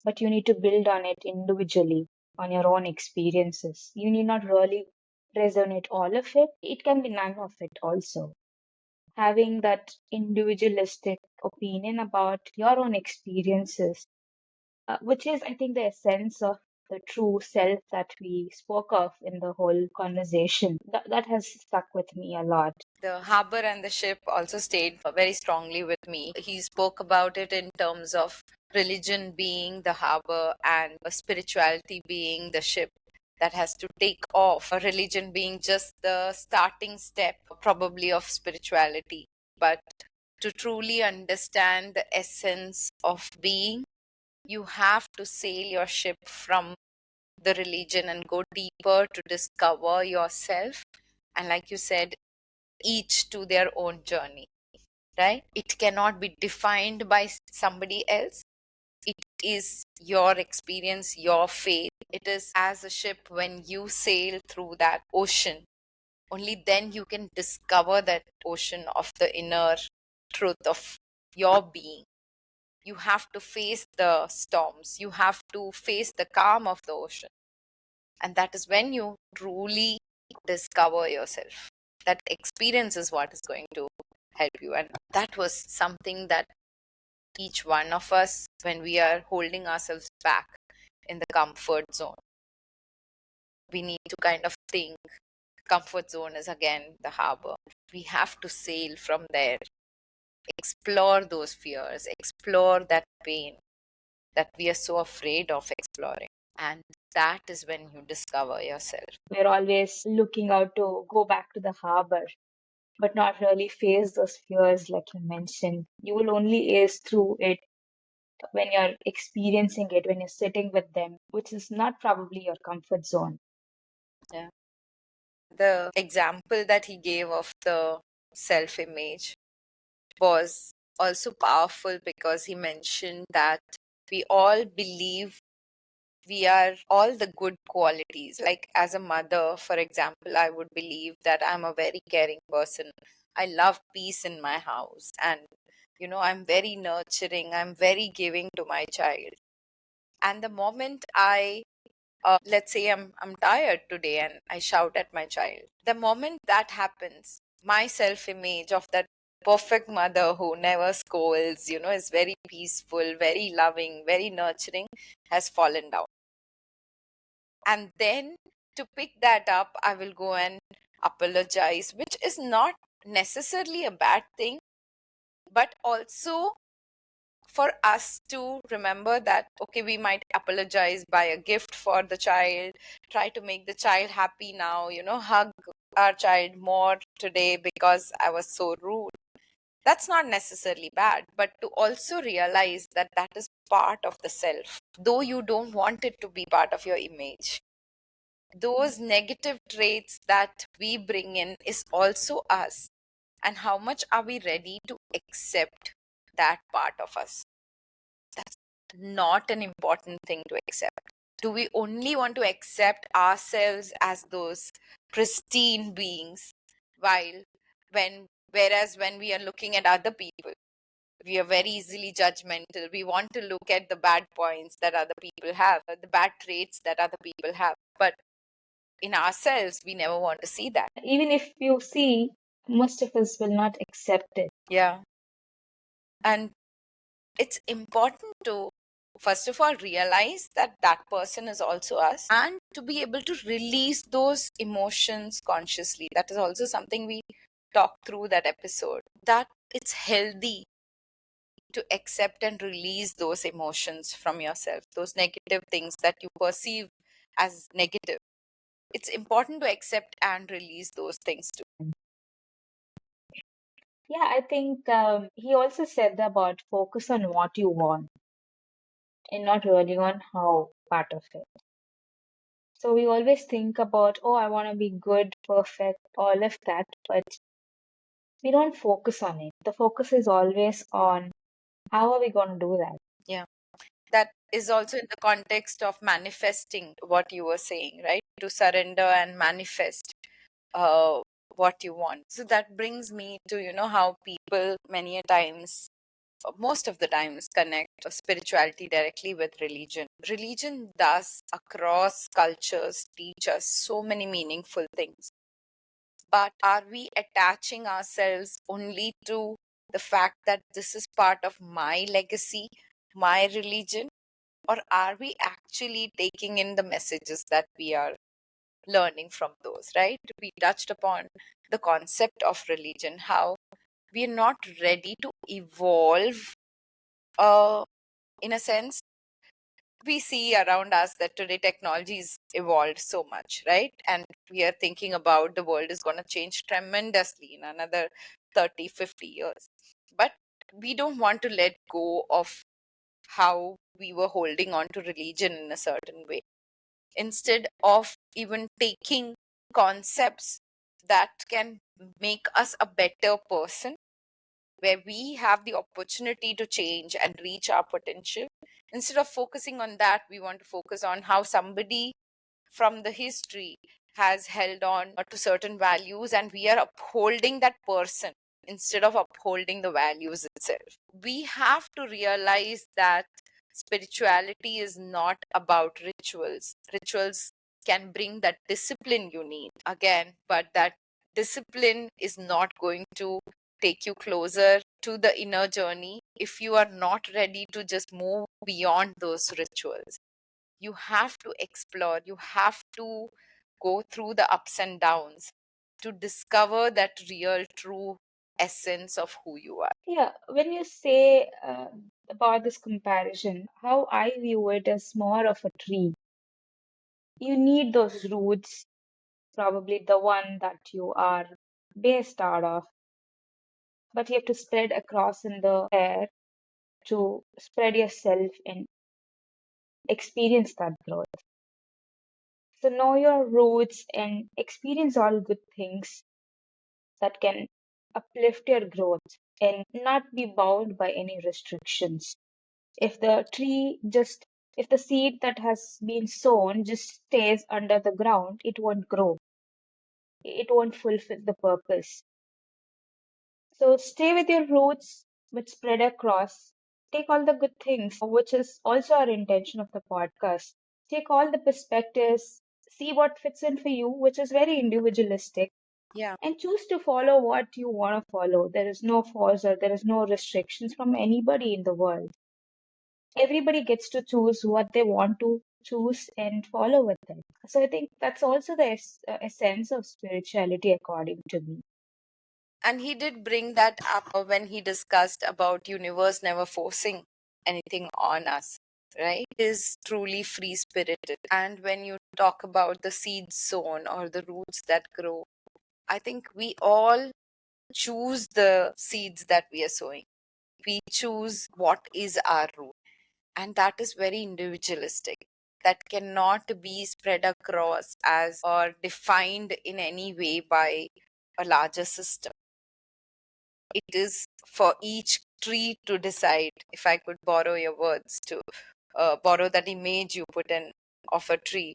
but you need to build on it individually, on your own experiences. You need not really resonate all of it. It can be none of it also. Having that individualistic opinion about your own experiences, which is, I think, the essence of the true self that we spoke of in the whole conversation. That has stuck with me a lot. The harbor and the ship also stayed very strongly with me. He spoke about it in terms of religion being the harbor and spirituality being the ship that has to take off, a religion being just the starting step, probably, of spirituality. But to truly understand the essence of being, you have to sail your ship from the religion and go deeper to discover yourself. And like you said, each to their own journey, right? It cannot be defined by somebody else. It is your experience, your faith. It is as a ship when you sail through that ocean. Only then you can discover that ocean of the inner truth of your being. You have to face the storms, you have to face the calm of the ocean. And that is when you truly discover yourself. That experience is what is going to help you. And that was something that each one of us, when we are holding ourselves back in the comfort zone, we need to kind of think comfort zone is again the harbor. We have to sail from there, explore those fears, explore that pain that we are so afraid of exploring. And that is when you discover yourself. We're always looking out to go back to the harbor, but not really face those fears like you mentioned. You will only ace through it when you're experiencing it, when you're sitting with them, which is not probably your comfort zone. Yeah. The example that he gave of the self image was also powerful because he mentioned that we all believe we are all the good qualities. Like, as a mother, for example, I would believe that I'm a very caring person. I love peace in my house, and I'm very nurturing, I'm very giving to my child. And the moment let's say I'm tired today and I shout at my child, the moment that happens, my self image of that perfect mother who never scolds, is very peaceful, very loving, very nurturing, has fallen down. And then, to pick that up, I will go and apologize, which is not necessarily a bad thing, but also for us to remember that, okay, we might apologize, buy a gift for the child, try to make the child happy now, hug our child more today because I was so rude. That's not necessarily bad, but to also realize that that is part of the self, though you don't want it to be part of your image. Those negative traits that we bring in is also us. And how much are we ready to accept that part of us? That's not an important thing to accept. Do we only want to accept ourselves as those pristine beings, while whereas when we are looking at other people, we are very easily judgmental. We want to look at the bad points that other people have, the bad traits that other people have, but in ourselves we never want to see that. Even if you see, most of us will not accept it. Yeah. And it's important to first of all realize that that person is also us, and to be able to release those emotions consciously. That is also something we talked through that episode, that it's healthy to accept and release those emotions from yourself, those negative things that you perceive as negative. It's important to accept and release those things too. Yeah, I think he also said about focus on what you want and not really on how part of it. So we always think about, oh, I want to be good, perfect, all of that, but we don't focus on it. The focus is always on how are we going to do that? Yeah, that is also in the context of manifesting what you were saying, right? To surrender and manifest uh, what you want. So that brings me to, how people many a times, most of the times, connect spirituality directly with religion. Religion does, across cultures, teach us so many meaningful things. But are we attaching ourselves only to the fact that this is part of my legacy, my religion? Or are we actually taking in the messages that we are learning from those, right? We touched upon the concept of religion, how we are not ready to evolve. In a sense, we see around us that today technology is evolved so much, right? And we are thinking about the world is going to change tremendously in another 30, 50 years. But we don't want to let go of how we were holding on to religion in a certain way. Instead of even taking concepts that can make us a better person, where we have the opportunity to change and reach our potential, instead of focusing on that, we want to focus on how somebody from the history has held on to certain values, and we are upholding that person instead of upholding the values itself. We have to realize that spirituality is not about rituals. Rituals can bring that discipline you need again, but that discipline is not going to take you closer to the inner journey if you are not ready to just move beyond those rituals. You have to explore, you have to go through the ups and downs to discover that real, true essence of who you are. Yeah, when you say about this comparison, how I view it is more of a tree. You need those roots, probably the one that you are based out of, but you have to spread across in the air to spread yourself and experience that growth. So know your roots and experience all good things that can uplift your growth and not be bound by any restrictions. If the tree just, if the seed that has been sown just stays under the ground, it won't grow. It won't fulfill the purpose. So stay with your roots, but spread across. Take all the good things, which is also our intention of the podcast. Take all the perspectives, see what fits in for you, which is very individualistic, Yeah. and choose to follow what you want to follow. There is no force or there is no restrictions from anybody in the world. Everybody gets to choose what they want to choose and follow with it. So I think that's also the essence of spirituality, according to me. And he did bring that up when he discussed about universe never forcing anything on us, right? It is truly free spirited. And when you talk about the seeds sown or the roots that grow, I think we all choose the seeds that we are sowing. We choose what is our root. And that is very individualistic. That cannot be spread across as or defined in any way by a larger system. It is for each tree to decide, if I could borrow your words, to borrow that image you put in of a tree,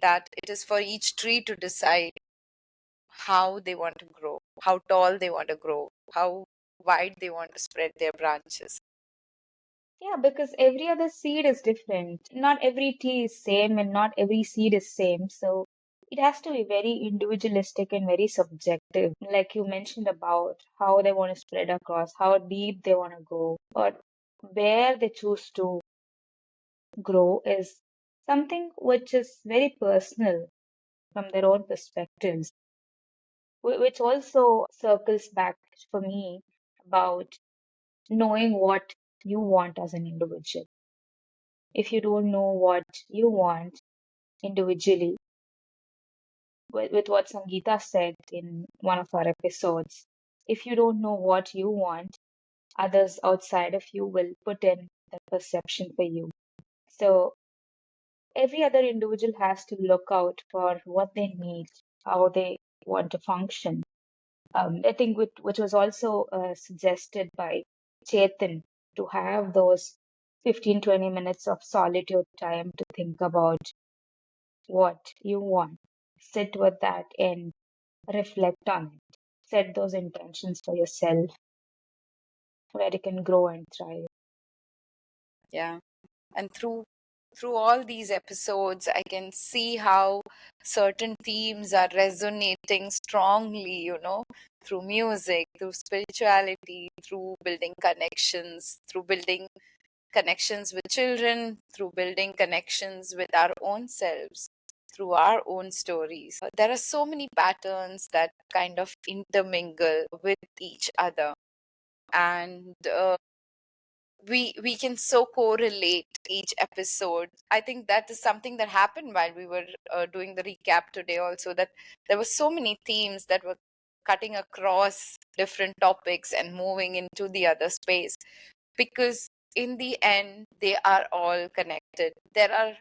that it is for each tree to decide how they want to grow, how tall they want to grow, how wide they want to spread their branches. Yeah, because every other seed is different. Not every tea is same and not every seed is same. So it has to be very individualistic and very subjective. Like you mentioned about how they want to spread across, how deep they want to go, or where they choose to grow is something which is very personal from their own perspectives, which also circles back for me about knowing what you want as an individual. If you don't know what you want individually, with what Sangeeta said in one of our episodes, if you don't know what you want, others outside of you will put in the perception for you. So every other individual has to look out for what they need, how they want to function. I think which was also suggested by Chetan, to have those 15-20 minutes of solitude time to think about what you want. Sit with that and reflect on it. Set those intentions for yourself where you can grow and thrive. Yeah. And through all these episodes, I can see how certain themes are resonating strongly, through music, through spirituality, through building connections, through building connections with children, through building connections with our own selves, through our own stories. There are so many patterns that kind of intermingle with each other. And we can so correlate each episode. I think that is something that happened while we were doing the recap today also, that there were so many themes that were cutting across different topics and moving into the other space, because in the end they are all connected. There are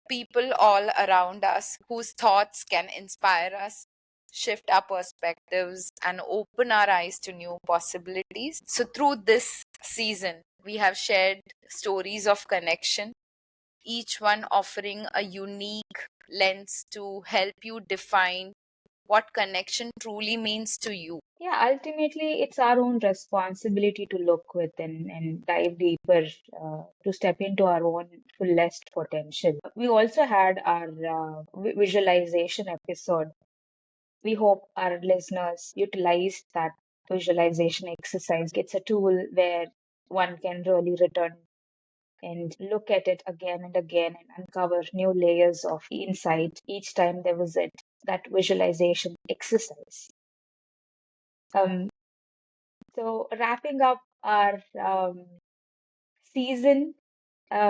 people all around us whose thoughts can inspire us, shift our perspectives, and open our eyes to new possibilities. So through this season we have shared stories of connection, each one offering a unique lens to help you define what connection truly means to you. Yeah, ultimately, it's our own responsibility to look within and dive deeper, to step into our own fullest potential. We also had our visualization episode. We hope our listeners utilize that visualization exercise. It's a tool where one can really return and look at it again and again and uncover new layers of insight each time they visit that visualization exercise. Um, so, wrapping up our season,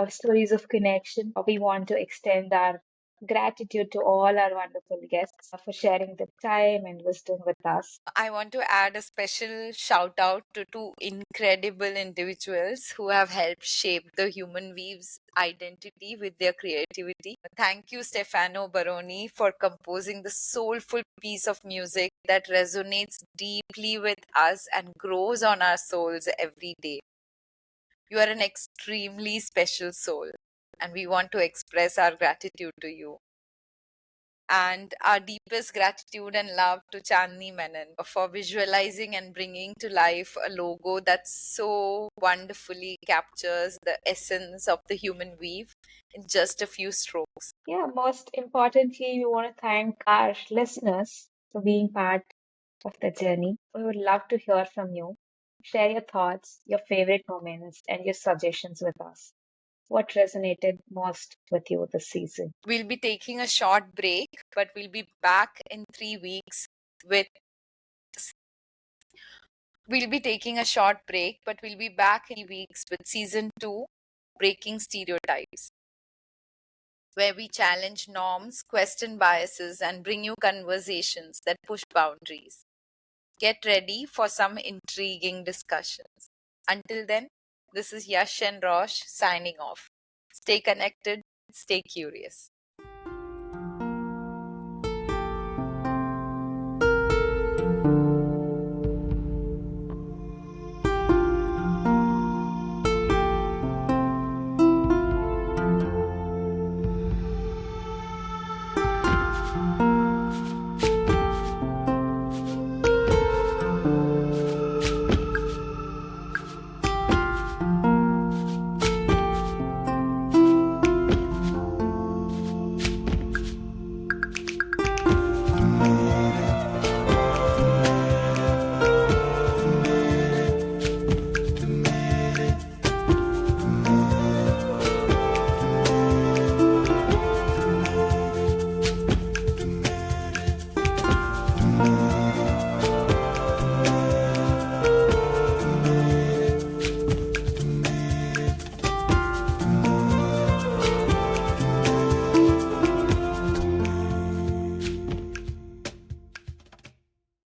Stories of Connection, we want to extend our gratitude to all our wonderful guests for sharing the time and wisdom with us. I want to add a special shout out to two incredible individuals who have helped shape the Human Weave's identity with their creativity. Thank you, Stefano Baroni, for composing the soulful piece of music that resonates deeply with us and grows on our souls every day. You are an extremely special soul, and we want to express our gratitude to you. And our deepest gratitude and love to Chandni Menon for visualizing and bringing to life a logo that so wonderfully captures the essence of the human weave in just a few strokes. Yeah, most importantly, we want to thank our listeners for being part of the journey. We would love to hear from you. Share your thoughts, your favorite moments, and your suggestions with us. What resonated most with you this season? We'll be taking a short break, but we'll be back in 3 weeks with. We'll be taking a short break, but we'll be back in 3 weeks with season 2, Breaking Stereotypes, where we challenge norms, question biases, and bring you conversations that push boundaries. Get ready for some intriguing discussions. Until then, This is Yash and Rosh signing off. Stay connected, stay curious.